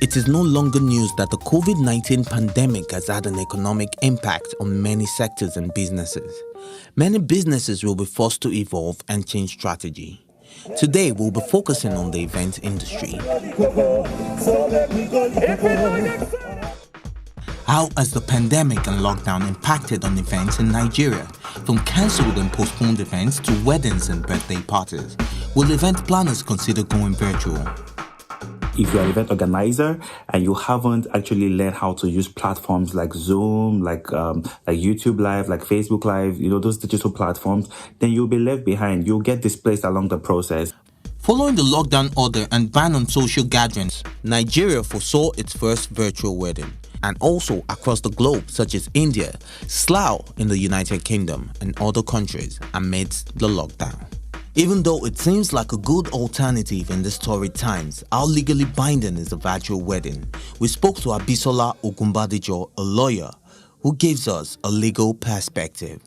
It is no longer news that the COVID-19 pandemic has had an economic impact on many sectors and businesses. Many businesses will be forced to evolve and change strategy. Today, we'll be focusing on the event industry. How has the pandemic and lockdown impacted on events in Nigeria? From cancelled and postponed events to weddings and birthday parties. Will event planners consider going virtual? If you're an event organizer and you haven't actually learned how to use platforms like Zoom, like YouTube Live, like Facebook Live, those digital platforms, then you'll be left behind. You'll get displaced along the process. Following the lockdown order and ban on social gatherings, Nigeria foresaw its first virtual wedding. And also across the globe, such as India, Slough in the United Kingdom, and other countries amidst the lockdown. Even though it seems like a good alternative in these torrid times, how legally binding is a virtual wedding? We spoke to Sola Oyebade, a lawyer, who gives us a legal perspective.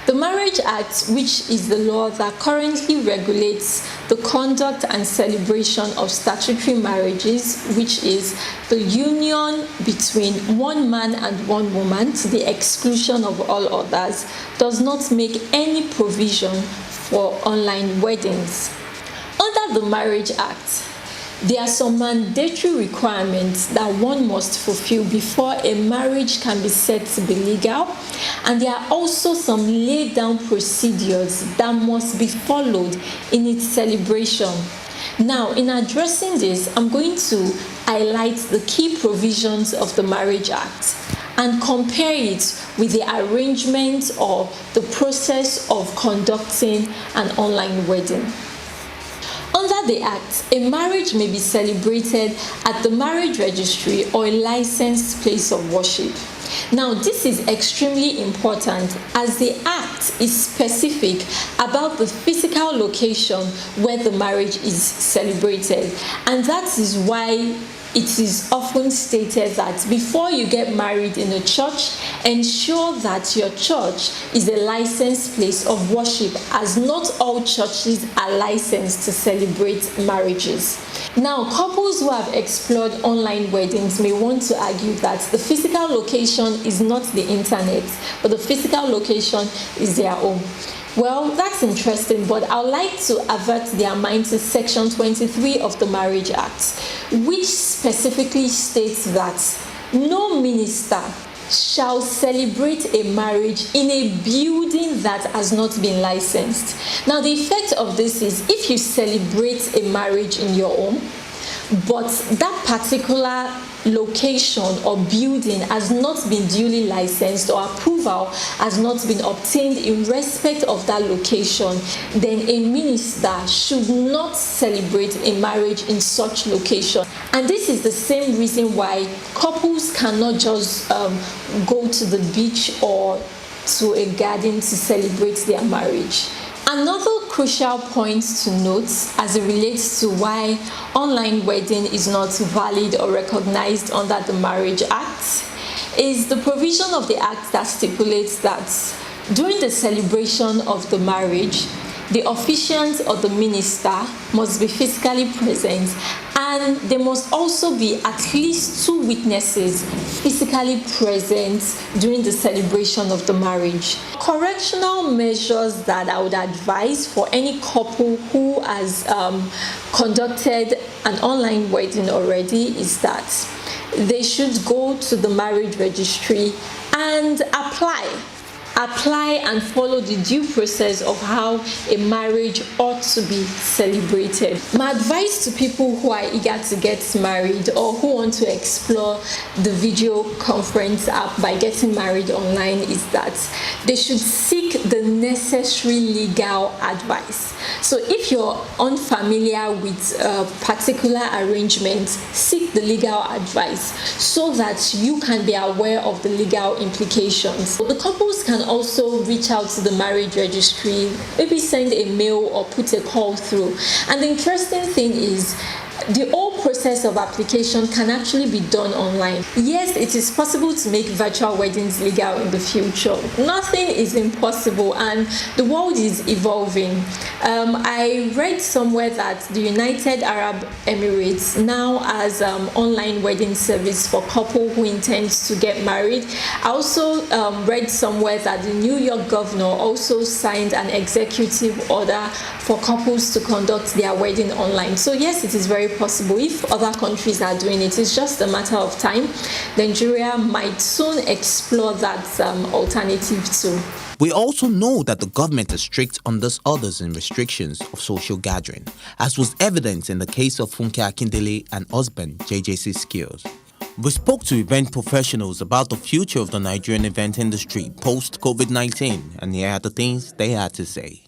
The Marriage Act, which is the law that currently regulates the conduct and celebration of statutory marriages, which is the union between one man and one woman to the exclusion of all others, does not make any provision for online weddings. Under the Marriage Act, there are some mandatory requirements that one must fulfill before a marriage can be said to be legal, and there are also some laid down procedures that must be followed in its celebration. Now, in addressing this, I'm going to highlight the key provisions of the Marriage Act and compare it with the arrangement or the process of conducting an online wedding. Under the Act, a marriage may be celebrated at the marriage registry or a licensed place of worship. Now, this is extremely important as the Act is specific about the physical location where the marriage is celebrated, and that is why it is often stated that before you get married in a church, ensure that your church is a licensed place of worship, as not all churches are licensed to celebrate marriages. Now, couples who have explored online weddings may want to argue that the physical location is not the internet, but the physical location is their home. Well, that's interesting, but I'd like to avert their mind to Section 23 of the Marriage Act, which specifically states that no minister shall celebrate a marriage in a building that has not been licensed. Now, the effect of this is if you celebrate a marriage in your home, but that particular location or building has not been duly licensed or approval has not been obtained in respect of that location, then a minister should not celebrate a marriage in such location. And this is the same reason why couples cannot just go to the beach or to a garden to celebrate their marriage. Another crucial point to note as it relates to why online wedding is not valid or recognized under the Marriage Act is the provision of the Act that stipulates that during the celebration of the marriage, the officiant or the minister must be physically present, and there must also be at least 2 witnesses physically present during the celebration of the marriage. Correctional measures that I would advise for any couple who has conducted an online wedding already is that they should go to the marriage registry and apply and follow the due process of how a marriage ought to be celebrated. My advice to people who are eager to get married or who want to explore the video conference app by getting married online is that they should seek the necessary legal advice. So if you're unfamiliar with a particular arrangement, seek the legal advice so that you can be aware of the legal implications. The couples can also reach out to the marriage registry, maybe send a mail or put a call through. And the interesting thing is, the whole process of application can actually be done online. Yes, it is possible to make virtual weddings legal in the future. Nothing is impossible, and the world is evolving. I read somewhere that the United Arab Emirates now has online wedding service for couple who intends to get married. I also read somewhere that the New York governor also signed an executive order for couples to conduct their wedding online. So yes, it is very possible. If other countries are doing it, it's just a matter of time. Nigeria might soon explore that alternative too. We also know that the government is strict on these orders and restrictions of social gathering, as was evident in the case of Funke Akindele and husband JJC Skills. We spoke to event professionals about the future of the Nigerian event industry post-COVID-19, and here are the things they had to say.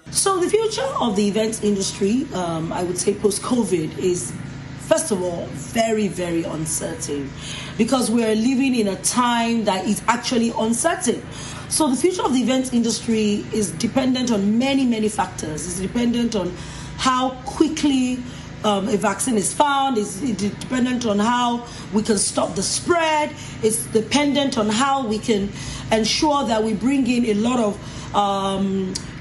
So the future of the events industry, I would say post-COVID, is first of all very, very uncertain, because we are living in a time that is actually uncertain. So the future of the events industry is dependent on many, many factors. It's dependent on how quickly a vaccine is found. It's dependent on how we can stop the spread. It's dependent on how we can ensure that we bring in a lot of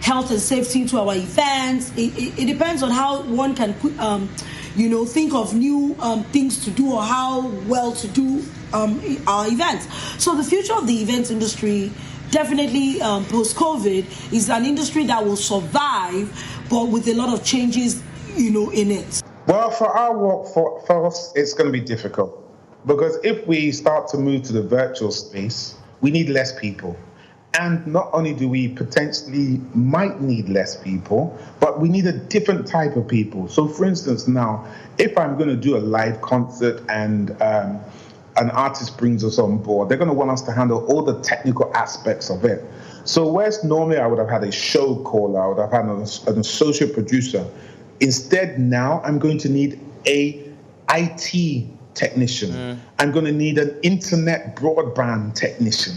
health and safety to our events. It depends on how one can think of new things to do, or how well to do our events. So the future of the events industry, definitely post-COVID, is an industry that will survive, but with a lot of changes, in it. Well, for our workforce, it's going to be difficult, because if we start to move to the virtual space, we need less people. And not only do we potentially might need less people, but we need a different type of people. So for instance, now, if I'm going to do a live concert and an artist brings us on board, they're going to want us to handle all the technical aspects of it. So whereas normally I would have had a show caller, I would have had an associate producer, instead now I'm going to need a IT technician. I'm going to need an internet broadband technician.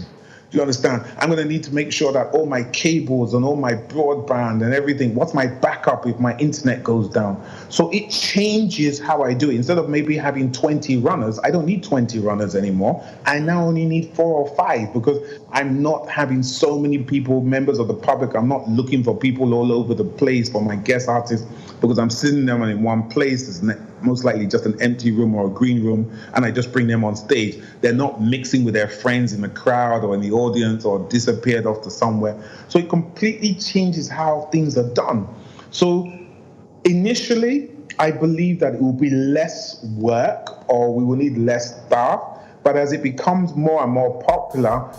Do you understand? I'm going to need to make sure that all my cables and all my broadband and everything, what's my backup if my internet goes down? So it changes how I do it. Instead of maybe having 20 runners, I don't need 20 runners anymore. I now only need 4 or 5, because I'm not having so many people, members of the public. I'm not looking for people all over the place for my guest artists, because I'm sitting them in one place. It's most likely just an empty room or a green room, and I just bring them on stage. They're not mixing with their friends in the crowd or in the audience or disappeared off to somewhere. So it completely changes how things are done. So initially, I believe that it will be less work, or we will need less staff. But as it becomes more and more popular,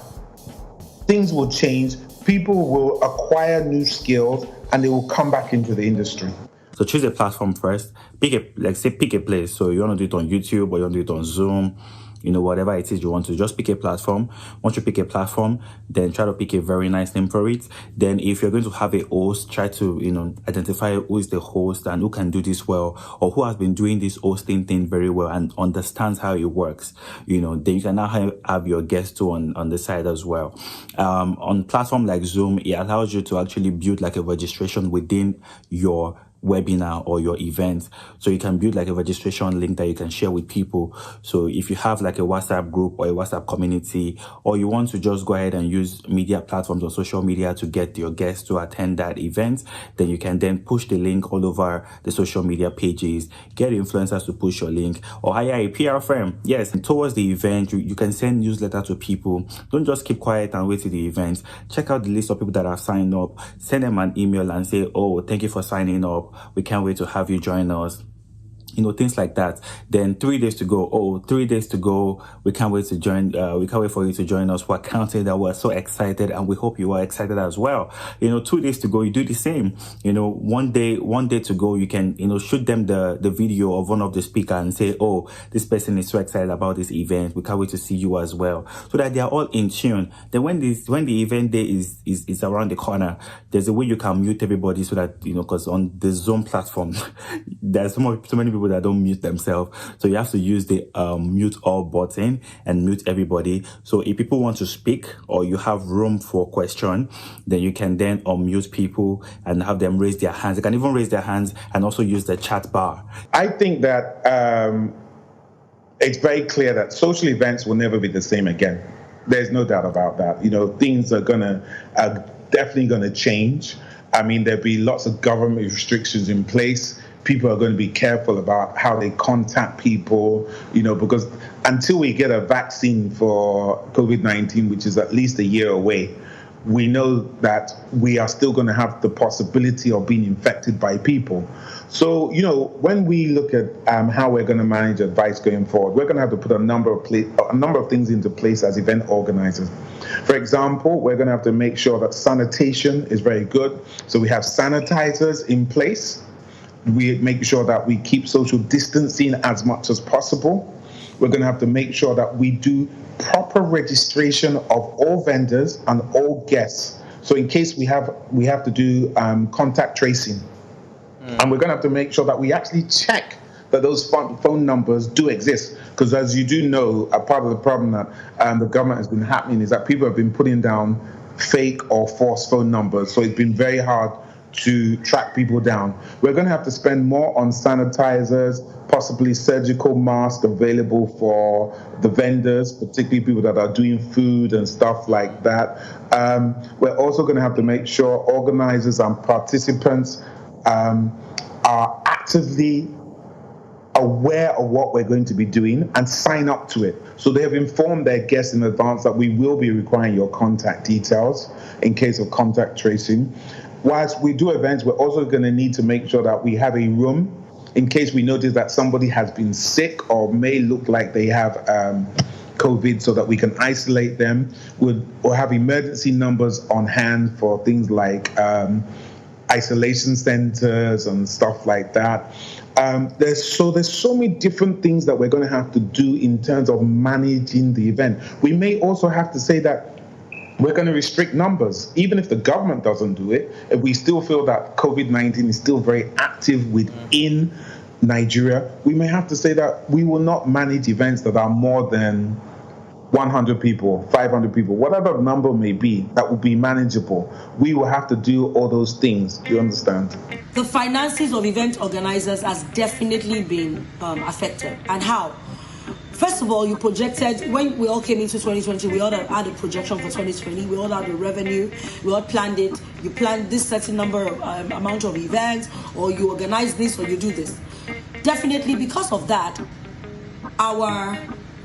things will change. People will acquire new skills, and they will come back into the industry. So choose a platform first. Pick a place. So you want to do it on YouTube, or you want to do it on Zoom, whatever it is you want to. Just pick a platform. Once you pick a platform, then try to pick a very nice name for it. Then if you're going to have a host, try to, identify who is the host and who can do this well, or who has been doing this hosting thing very well and understands how it works. Then you can now have your guests too on the side as well. On platform like Zoom, it allows you to actually build like a registration within your webinar or your event. So you can build like a registration link that you can share with people. So if you have like a WhatsApp group or a WhatsApp community, or you want to just go ahead and use media platforms or social media to get your guests to attend that event, then you can then push the link all over the social media pages, get influencers to push your link, or hire a PR firm. Yes, and towards the event, you can send newsletter to people. Don't just keep quiet and wait till the event. Check out the list of people that have signed up. Send them an email and say, oh, thank you for signing up. We can't wait to have you join us. Things like that. Then 3 days to go. Oh, 3 days to go. We can't wait to join. We can't wait for you to join us. We're counting that. We're so excited, and we hope you are excited as well. 2 days to go. You do the same. 1 day to go. You can, shoot them the video of one of the speakers and say, oh, this person is so excited about this event. We can't wait to see you as well. So that they are all in tune. Then when the event day is around the corner, there's a way you can mute everybody so that, because on the Zoom platform, there's so many people people that don't mute themselves. So you have to use the mute all button and mute everybody. So if people want to speak or you have room for question, then you can then unmute people and have them raise their hands. They can even raise their hands and also use the chat bar. I think that it's very clear that social events will never be the same again. There's no doubt about that. Things are definitely gonna change. I mean, there'll be lots of government restrictions in place. People are going to be careful about how they contact people, because until we get a vaccine for COVID-19, which is at least a year away, we know that we are still going to have the possibility of being infected by people. So, when we look at how we're going to manage advice going forward, we're going to have to put a number of things into place as event organizers. For example, we're going to have to make sure that sanitation is very good. So we have sanitizers in place. We make sure that we keep social distancing as much as possible. We're going to have to make sure that we do proper registration of all vendors and all guests. So in case we have to do contact tracing. And we're going to have to make sure that we actually check that those phone numbers do exist. Because as you do know, a part of the problem that the government has been happening is that people have been putting down fake or false phone numbers. So it's been very hard to track people down. We're going to have to spend more on sanitizers, possibly surgical masks available for the vendors, particularly people that are doing food and stuff like that. We're also going to have to make sure organizers and participants are actively aware of what we're going to be doing and sign up to it. So they have informed their guests in advance that we will be requiring your contact details in case of contact tracing. Whilst we do events, we're also going to need to make sure that we have a room in case we notice that somebody has been sick or may look like they have COVID, so that we can isolate them. We'll have emergency numbers on hand for things like isolation centers and stuff like that. There's so many different things that we're going to have to do in terms of managing the event. We may also have to say that we're going to restrict numbers. Even if the government doesn't do it, if we still feel that COVID-19 is still very active within Nigeria, we may have to say that we will not manage events that are more than 100 people, 500 people, whatever the number may be, that will be manageable. We will have to do all those things. Do you understand? The finances of event organizers has definitely been affected. And how? First of all, you projected, when we all came into 2020, we all had a projection for 2020, we all had a revenue, we all planned it. You planned this certain number of amount of events, or you organize this, or you do this. Definitely because of that, our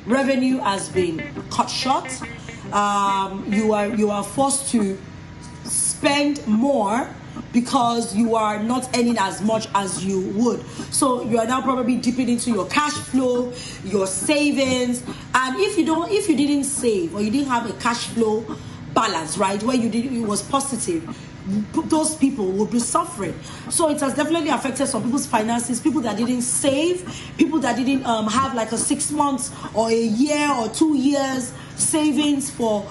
revenue has been cut short. You are forced to spend more because you are not earning as much as you would. So you are now probably dipping into your cash flow, your savings, and if you didn't save, or you didn't have a cash flow balance, right, where it was positive, those people will be suffering. So it has definitely affected some people's finances, people that didn't save, people that didn't have like a 6 months or a year or 2 years savings for,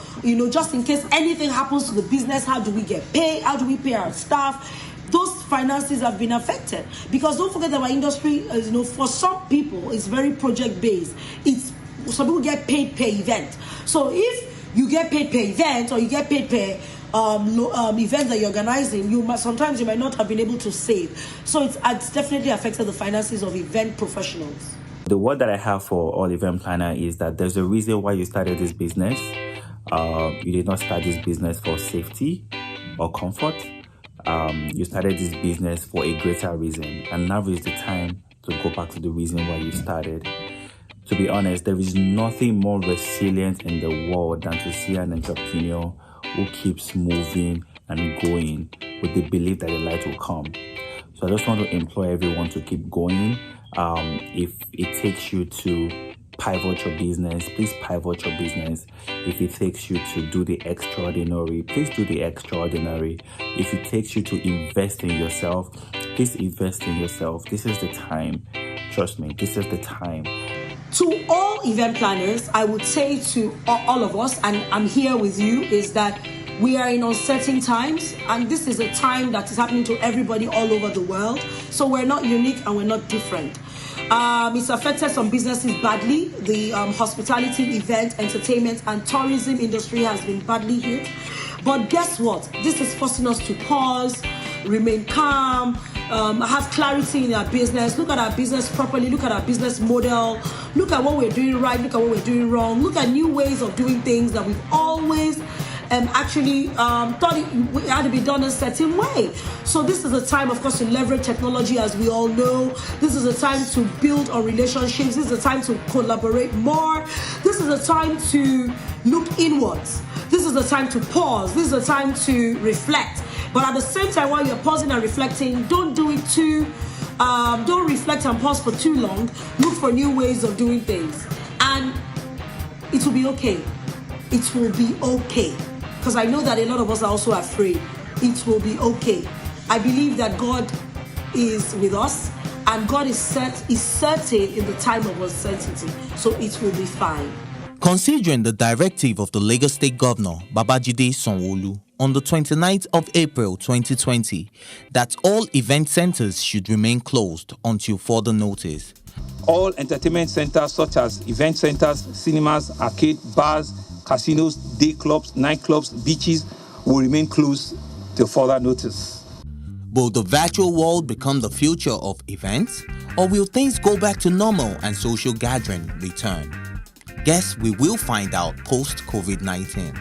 just in case anything happens to the business. How do we get paid? How do we pay our staff? Those finances have been affected, because don't forget that our industry, for some people, it's very project based. Some people get paid per event. So if you get paid per event, or you get paid per event that you're organizing, sometimes you might not have been able to save. So it's definitely affected the finances of event professionals. The word that I have for all event planner is that there's a reason why you started this business. You did not start this business for safety or comfort. You started this business for a greater reason, and now is the time to go back to the reason why you started. To be honest, there is nothing more resilient in the world than to see an entrepreneur who keeps moving and going with the belief that the light will come. So I just want to implore everyone to keep going. If it takes you to pivot your business, please pivot your business. If it takes you to do the extraordinary, please do the extraordinary. If it takes you to invest in yourself, please invest in yourself. This is the time. Trust me, this is the time. To all event planners, I would say to all of us, and I'm here with you, is that we are in uncertain times, and this is a time that is happening to everybody all over the world. So we're not unique and we're not different. It's affected some businesses badly. The hospitality, event, entertainment, and tourism industry has been badly hit. But guess what? This is forcing us to pause, remain calm, have clarity in our business, look at our business properly, look at our business model, look at what we're doing right, look at what we're doing wrong, look at new ways of doing things that we've always actually thought it had to be done a certain way. So this is a time, of course, to leverage technology, as we all know. This is a time to build on relationships. This is a time to collaborate more. This is a time to look inwards. This is a time to pause. This is a time to reflect. But at the same time, while you're pausing and reflecting, don't do it don't reflect and pause for too long. Look for new ways of doing things. And it will be okay. It will be okay. Because I know that a lot of us are also afraid. It will be okay. I believe that God is with us, and God is certain in the time of uncertainty. So it will be fine. Considering the directive of the Lagos State Governor, Babajide Sanwo-Olu, on the 29th of April 2020, that all event centers should remain closed until further notice. All entertainment centers such as event centers, cinemas, arcade, bars, casinos, day clubs, nightclubs, beaches will remain closed till further notice. Will the virtual world become the future of events, or will things go back to normal and social gathering return? Guess we will find out post-COVID-19.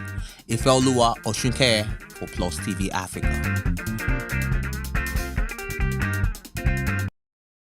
Ifeoluwa Osunkeye for Plus TV Africa.